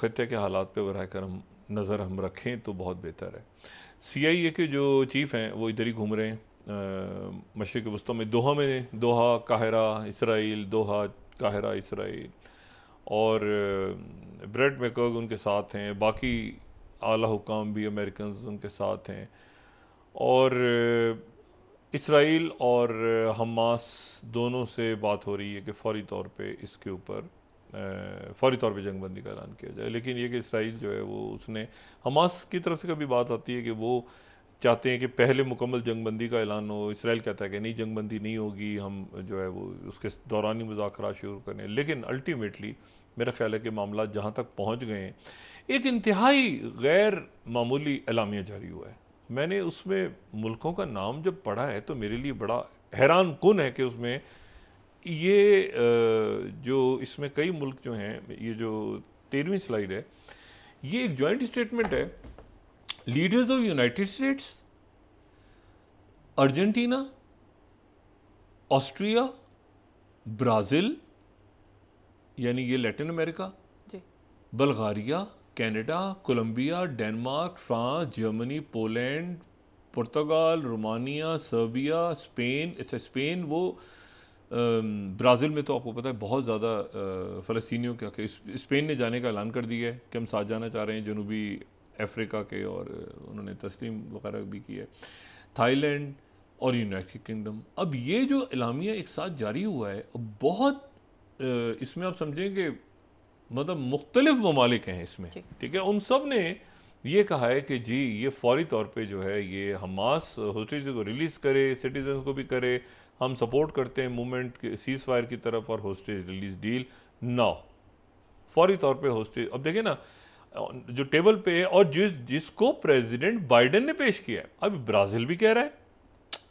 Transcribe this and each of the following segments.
ख़त्े के हालात पे बराह करम नज़र हम रखें तो बहुत बेहतर है। CIA के जो चीफ़ हैं वो इधर ही घूम रहे हैं मशरिक़ वस्ता में, दोहा काहिरा इसराइल, दोहा काहिरा इसराइल, और ब्रेट मैकर्ग उनके साथ हैं, बाकी आला हुकाम भी अमेरिकन उनके साथ हैं, और इसराइल और हमास दोनों से बात हो रही है कि फ़ौरी तौर पे इसके ऊपर फ़ौरी तौर पे जंगबंदी का ऐलान किया जाए। लेकिन ये कि इसराइल जो है वो उसने हमास की तरफ से कभी बात आती है कि वो चाहते हैं कि पहले मुकम्मल जंगबंदी का ऐलान हो, इसराइल कहता है कि नहीं जंगबंदी नहीं होगी, हम जो है वो उसके दौरानी मुज़ाकरात शुरू करें। लेकिन अल्टीमेटली मेरा ख्याल है कि मामला जहाँ तक पहुँच गए हैं, एक इंतहाई गैर मामूली एलामिया जारी हुआ है। मैंने उसमें मुल्कों का नाम जब पढ़ा है तो मेरे लिए बड़ा हैरान कुन है कि उसमें ये जो इसमें कई मुल्क जो हैं, ये जो 13वीं स्लाइड है, ये एक जॉइंट स्टेटमेंट है। Leaders of United States, Argentina, Austria, Brazil यानी ये Latin America, Bulgaria, Canada, Colombia, Denmark, France, Germany, Poland, Portugal, Romania, Serbia, Spain. अच्छा, स्पेन वो ब्राज़ील में तो आपको पता है बहुत ज़्यादा फ़लस्तीनियों का कि स्पेन ने जाने का ऐलान कर दिया है कि हम साथ जाना चाह रहे हैं जनूबी अफ्रीका के, और उन्होंने तस्लीम वगैरह भी की है। थाईलैंड और यूनाइटेड किंगडम। अब ये जो एलामिया एक साथ जारी हुआ है, बहुत इसमें आप समझें कि मतलब मुख्तलिफ ममालिक हैं इसमें, ठीक है। उन सब ने ये कहा है कि जी ये फौरी तौर पे जो है ये हमास होस्टेज को रिलीज़ करे, सिटीजन को भी करे, हम सपोर्ट करते हैं मूवमेंट के सीज़ फायर की तरफ और होस्टेज रिलीज डील नाउ फौरी तौर पे होस्टेज। अब देखें ना जो टेबल पे है और जिसको प्रेसिडेंट बाइडेन ने पेश किया है, अब ब्राज़ील भी कह रहा है,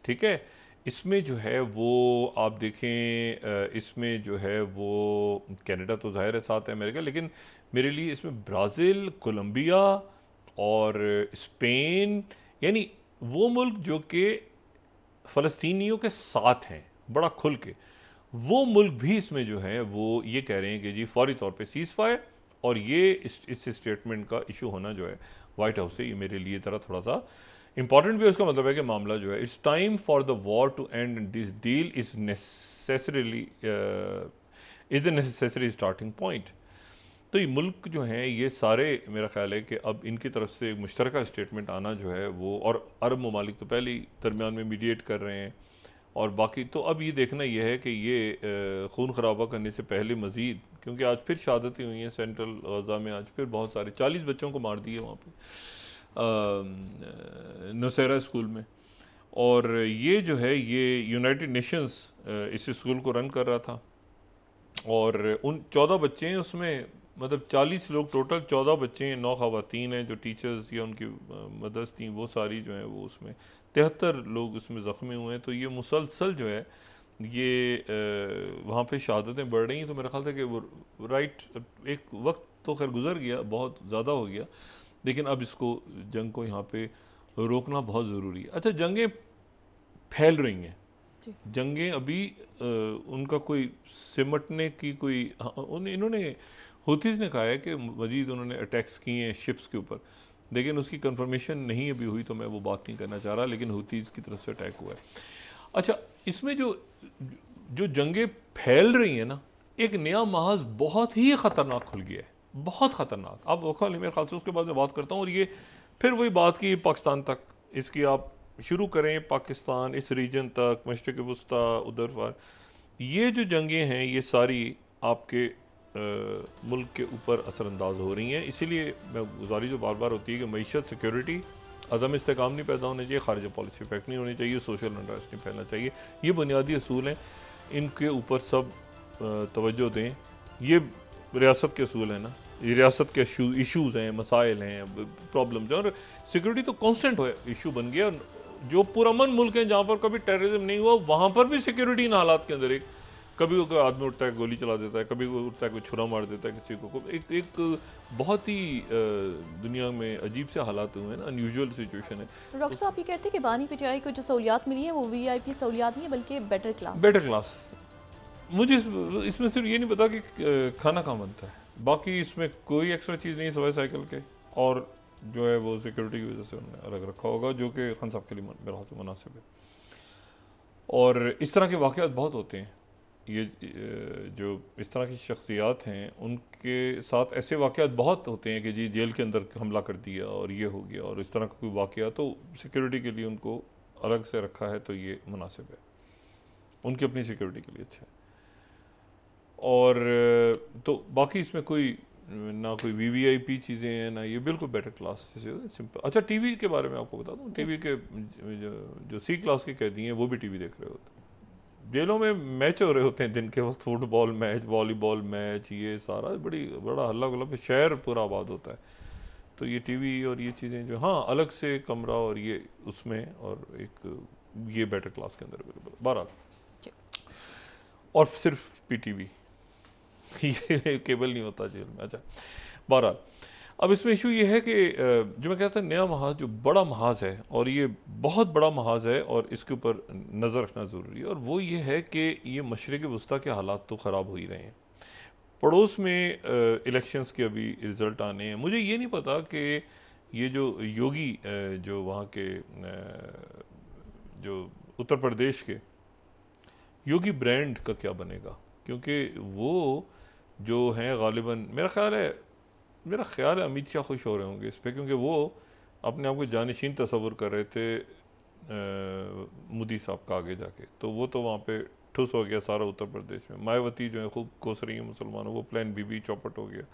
ठीक है। इसमें जो है वो आप देखें, इसमें जो है वो कनाडा तो ज़ाहिर है साथ है अमेरिका, लेकिन मेरे लिए इसमें ब्राज़ील, कोलंबिया और स्पेन, यानी वो मुल्क जो कि फ़लस्तीनियों के साथ हैं बड़ा खुल के, वो मुल्क भी इसमें जो है वो ये कह रहे हैं कि जी फौरी तौर पे सीज़ फायर, और ये इस स्टेटमेंट का इशू होना जो है वाइट हाउस से, ये मेरे लिए थोड़ा सा इंपॉर्टेंट भी है। उसका मतलब है कि मामला जो है it's time for the war to end, this deal is necessarily is the necessary starting point. तो ये मुल्क जो हैं ये सारे, मेरा ख्याल है कि अब इनकी तरफ से मुश्तरका स्टेटमेंट आना जो है वो, और अरब ममालिक तो पहले ही दरमियान में मीडिएट कर रहे हैं, और बाकी तो अब ये देखना यह है कि ये खून खराबा करने से पहले मज़ीद, क्योंकि आज फिर शहादतें हुई हैं सेंट्रल गज़ा में, आज फिर बहुत सारे 40 बच्चों को मार दिए वहाँ पे नुसैरा स्कूल में, और ये जो है ये यूनाइटेड नेशंस इस स्कूल को रन कर रहा था, और उन 14 बच्चे हैं उसमें, मतलब 40 लोग टोटल, 14 बच्चे हैं, 9 ख़वातीन हैं जो टीचर्स या उनकी मदर्स थी, वो सारी जो है वो उसमें 73 लोग उसमें ज़ख्मी हुए हैं। तो ये मुसलसल जो है ये वहाँ पे शहादतें बढ़ रही हैं। तो मेरा ख्याल था कि वो राइट, एक वक्त तो खैर गुजर गया, बहुत ज़्यादा हो गया, लेकिन अब इसको जंग को यहाँ पे रोकना बहुत ज़रूरी है। अच्छा, जंगें फैल रही हैं, जंगें अभी उनका कोई सिमटने की कोई, इन्होंने हुतीज़ ने कहा है कि मज़ीद उन्होंने अटैक्स किए हैं शिप्स के ऊपर, लेकिन उसकी कंफर्मेशन नहीं अभी हुई, तो मैं वो बात नहीं करना चाह रहा, लेकिन हुतीज़ की तरफ से अटैक हुआ है। अच्छा, इसमें जो जंगें फैल रही हैं ना, एक नया महाज बहुत ही ख़तरनाक खुल गया है, बहुत ख़तरनाक। अब वो खाली मेरे ख्याल से उसके बाद मैं बात करता हूँ, और ये फिर वही बात की पाकिस्तान तक, इसकी आप शुरू करें पाकिस्तान, इस रीजन तक, मशरिक़ वस्ता, उधर पर ये जो जंगें हैं ये सारी आपके मुल्क के ऊपर असरअंदाज हो रही हैं। इसीलिए मैं गुजारिश जो बार बार होती है कि मईशत, सिक्योरिटी, अदम इस्तेकाम नहीं पैदा होने चाहिए, खारिज पॉलिसी इफेक्ट नहीं होनी चाहिए, सोशल अनरेस्ट नहीं फैलना चाहिए। ये बुनियादी असूल हैं, इनके ऊपर सब तवज्जो दें। ये रियासत के असूल हैं ना, ये रियासत के इशूज़ हैं, मसाइल हैं, प्रॉब्लम्स हैं, और सिक्योरिटी तो कॉन्स्टेंट हो इशू बन गया। जो पुरअमन मुल्क हैं जहाँ पर कभी टेररिज्म नहीं हुआ, वहाँ पर भी सिक्योरिटी इन हालात के अंदर, एक कभी कोई आदमी उठता है गोली चला देता है, कभी कोई उठता है कोई छुरा मार देता है किसी को, एक बहुत ही दुनिया में अजीब से हालात हुए हैं ना, अनयूजुअल सिचुएशन है। डॉक्टर साहब ये कहते हैं कि बानी पीटीआई को जो सहूलियात मिली है वो VIP सहूलियात नहीं है, बल्कि बेटर क्लास। मुझे इसमें सिर्फ ये नहीं पता कि खाना कहाँ बनता है, बाकी इसमें कोई एक्स्ट्रा चीज़ नहीं सवाए साइकिल के, और जो है वो सिक्योरिटी की वजह से उन्होंने अलग रखा होगा, जो कि खान साहब के लिए मेरे ख्याल से मुनासिब है। और इस तरह के वाक़यात बहुत होते हैं, ये जो इस तरह की शख्सियात हैं उनके साथ ऐसे वाक़यात बहुत होते हैं कि जी जेल के अंदर हमला कर दिया और ये हो गया, और इस तरह का कोई वाक़या, तो सिक्योरिटी के लिए उनको अलग से रखा है, तो ये मुनासिब है, उनकी अपनी सिक्योरिटी के लिए अच्छा है। और तो बाकी इसमें कोई ना कोई वीवीआईपी चीज़ें हैं ना, ये बिल्कुल बेटर क्लास जैसे सिंपल। अच्छा, टीवी के बारे में आपको बता दूं, टीवी के जो सी क्लास के कैदी हैं वो भी टीवी देख रहे होते हैं। जेलों में मैच हो रहे होते हैं दिन के वक्त, फुटबॉल मैच, वॉलीबॉल मैच, ये सारा बड़ा हल्ला गुल्ला, शहर पूरा आबाद होता है। तो ये टीवी और ये चीज़ें जो, हाँ अलग से कमरा और ये उसमें, और एक ये बेटर क्लास के अंदर अवेलेबल 12, और सिर्फ पीटीवी, ये केबल नहीं होता जेल में। अच्छा, 12। अब इसमें इशू ये है कि जो मैं कहता हूँ नया महाज जो बड़ा महाज है, और ये बहुत बड़ा महाज है और इसके ऊपर नज़र रखना ज़रूरी है, और वो ये है कि ये मशरिक़ वस्ता के हालात तो ख़राब हो ही रहे हैं। पड़ोस में इलेक्शंस के अभी रिज़ल्ट आने हैं। मुझे ये नहीं पता कि ये जो योगी जो वहाँ के जो उत्तर प्रदेश के योगी ब्रांड का क्या बनेगा, क्योंकि वो जो हैं गालिबन मेरा ख्याल है अमित शाह खुश हो रहे होंगे इस पर, क्योंकि वो अपने आप को जानिशीन तस्वुर कर रहे थे मोदी साहब का आगे जाके, तो वो तो वहाँ पे ठुस हो गया सारा उत्तर प्रदेश में। मायावती जो है खूब कोस रही है मुसलमानों, वो प्लान बीबी चौपट हो गया।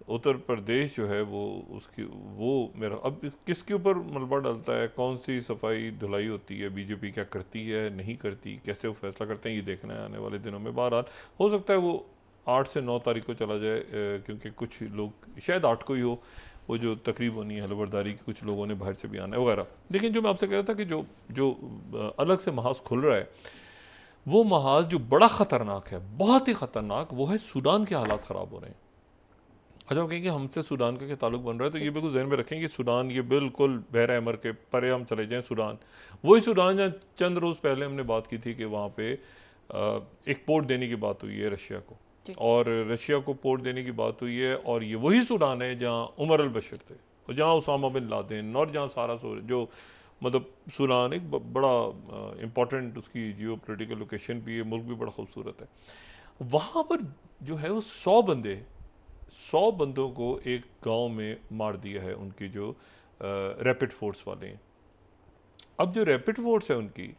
उत्तर प्रदेश जो है वो मेरा अब किसके ऊपर मलबा डलता है, कौन सी सफाई धुलाई होती है, बीजेपी क्या करती है नहीं करती, कैसे वो फैसला करते हैं, ये देखना है आने वाले दिनों में। बहरहाल हो सकता है वो 8 से 9 तारीख को चला जाए, क्योंकि कुछ लोग शायद 8 को ही हो, वो जो तकरीब होनी है हलबरदारी की, कुछ लोगों ने बाहर से भी आना है वगैरह। लेकिन जो मैं आपसे कह रहा था कि जो अलग से महाज खुल रहा है, वो महाज जो बड़ा ख़तरनाक है, बहुत ही ख़तरनाक, वो है सूडान के हालात ख़राब हो रहे हैं। अच्छा, वो कहेंगे हमसे सूडान का क्या ताल्लुक बन रहा है, तो ये बिल्कुल जहन में रखें कि सूडान ये बिल्कुल बहरा अमर के परे हम चले जाएं, सूडान वही सूडान जहाँ चंद रोज़ पहले हमने बात की थी कि वहाँ पे एक पोर्ट देने की बात हुई है रशिया को, और रशिया को पोर्ट देने की बात हुई है, और ये वही सूडान है जहाँ उमर अल बशीर थे, और जहाँ उसामा बिन लादेन, और जहाँ सारा जो मतलब सूडान एक बड़ा इम्पॉर्टेंट उसकी जियो पोलिटिकल लोकेशन भी है, मुल्क भी बड़ा खूबसूरत है। वहाँ पर जो है वो 100 बंदों को एक गांव में मार दिया है उनकी जो रैपिड फोर्स वाले हैं। अब जो रैपिड फोर्स है उनकी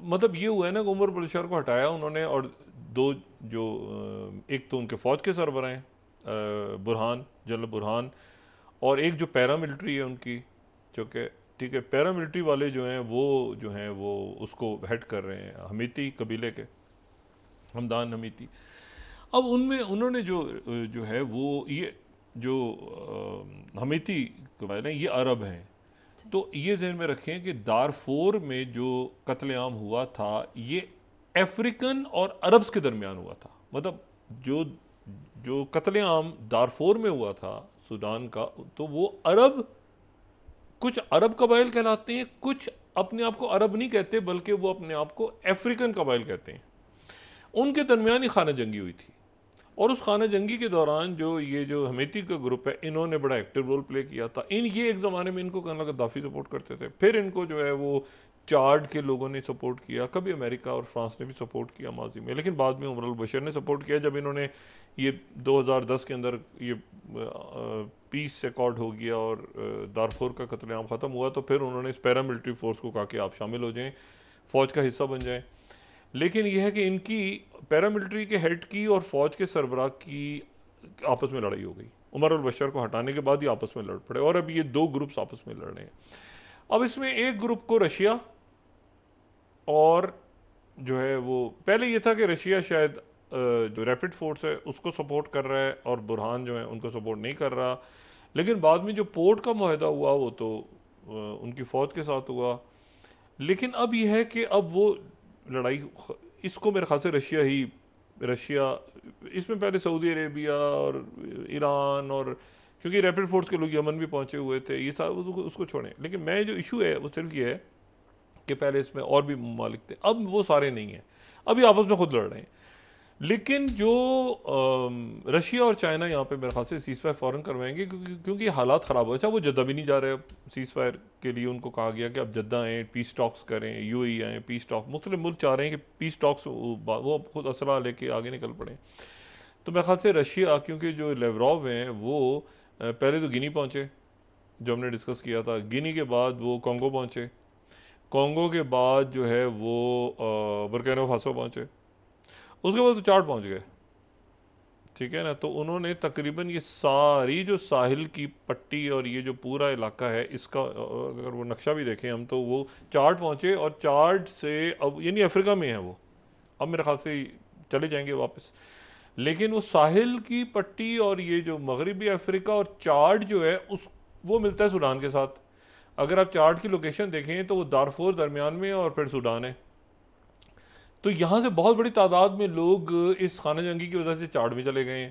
मतलब ये हुआ है ना कि उमर बशीर को हटाया उन्होंने, और दो जो एक तो उनके फ़ौज के सरबराह हैं बुरहान, जनरल बुरहान, और एक जो पैरामिलिट्री है उनकी, जो कि ठीक है पैरामिलिट्री वाले जो हैं वो उसको हेड कर रहे हैं हमीती कबीले के, हमदान हमीती। अब उनमें उन्होंने जो है वो ये जो हमीती कबाइल हैं ये अरब हैं, तो ये जहन में रखें कि दारफोर में जो कत्लेआम हुआ था ये अफ्रीकन और अरब्स के दरमियान हुआ था। मतलब जो कत्लेआम दारफोर में हुआ था सूडान का, तो वो कुछ अरब कबाइल कहलाते हैं, कुछ अपने आप को अरब नहीं कहते बल्कि वो अपने आप को अफ्रीकन कबाइल कहते हैं। उनके दरमियान ही खाना जंगी हुई थी, और उस खाना जंगी के दौरान जो हमीती का ग्रुप है इन्होंने बड़ा एक्टिव रोल प्ले किया था। ये एक ज़माने में इनको कहना गद्दाफी सपोर्ट करते थे, फिर इनको जो है वो चार्ड के लोगों ने सपोर्ट किया, कभी अमेरिका और फ्रांस ने भी सपोर्ट किया माजी में, लेकिन बाद में उमर अल बशीर ने सपोर्ट किया जब इन्होंने ये 2010 के अंदर ये पीस अकॉर्ड हो गया और दारफोर का कत्लेआम ख़त्म हुआ, तो फिर उन्होंने इस पैरामिलिट्री फोर्स को कहा कि आप शामिल हो जाएँ, फ़ौज का हिस्सा बन जाएँ। लेकिन यह है कि इनकी पैरामिलिट्री के हेड की और फ़ौज के सरबराह की आपस में लड़ाई हो गई। उमर अल बशीर को हटाने के बाद ही आपस में लड़ पड़े, और अब ये 2 ग्रुप्स आपस में लड़ रहे हैं। अब इसमें एक ग्रुप को रशिया, और जो है वो पहले ये था कि रशिया शायद जो रैपिड फोर्स है उसको सपोर्ट कर रहा है और बुरहान जो है उनको सपोर्ट नहीं कर रहा, लेकिन बाद में जो पोर्ट का मुआहदा हुआ वो तो उनकी फ़ौज के साथ हुआ। लेकिन अब यह है कि अब वो लड़ाई इसको मेरे ख्याल से रशिया इसमें पहले सऊदी अरेबिया और ईरान, और क्योंकि रैपिड फोर्स के लोग यमन भी पहुंचे हुए थे, ये सारा उसको छोड़ें। लेकिन मैं जो इशू है वो सिर्फ ये है कि पहले इसमें और भी ममालिक थे, अब वो सारे नहीं हैं, अभी आपस में खुद लड़ रहे हैं। लेकिन जो रशिया और चाइना यहाँ पे मेरे ख्याल से सीज़ फायर फ़ौरन करवाएंगे, क्योंकि हालात ख़राब हो। अच्छा, वो जद्दा भी नहीं जा रहे सीज़ फायर के लिए। उनको कहा गया कि आप जद्दा आएँ, पीस टॉक्स करें, यूएई आएँ, पीस टॉक। मुख्तलिफ मुल्क चाह रहे हैं कि पीस टॉक्स, वो खुद असला लेके आगे निकल पड़े। तो मेरे ख्याल से रशिया, क्योंकि जो लेवरॉव हैं वो पहले तो गिनी पहुँचे, जो हमने डिस्कस किया था। गिनी के बाद वो कॉन्गो पहुँचे, कॉन्गो के बाद जो है वो बुर्किना फासो पहुँचे, उसके बाद तो चार्ट पहुँच गए। ठीक है ना। तो उन्होंने तकरीबन ये सारी जो साहिल की पट्टी और ये जो पूरा इलाका है, इसका अगर वो नक्शा भी देखें हम, तो वो चार्ट पहुँचे, और चार्ट से अब यानी अफ्रीका में है वो, अब मेरे ख्याल से चले जाएंगे वापस। लेकिन वो साहिल की पट्टी और ये जो मगरबी अफ्रीका और चार्ट जो है उस वो मिलता है सूडान के साथ। अगर आप चार्ट की लोकेशन देखें तो वो दारफोर दरमियान में और फिर सूडान है। तो यहाँ से बहुत बड़ी तादाद में लोग इस खाना जंगी की वजह से चार्ट में चले गए हैं।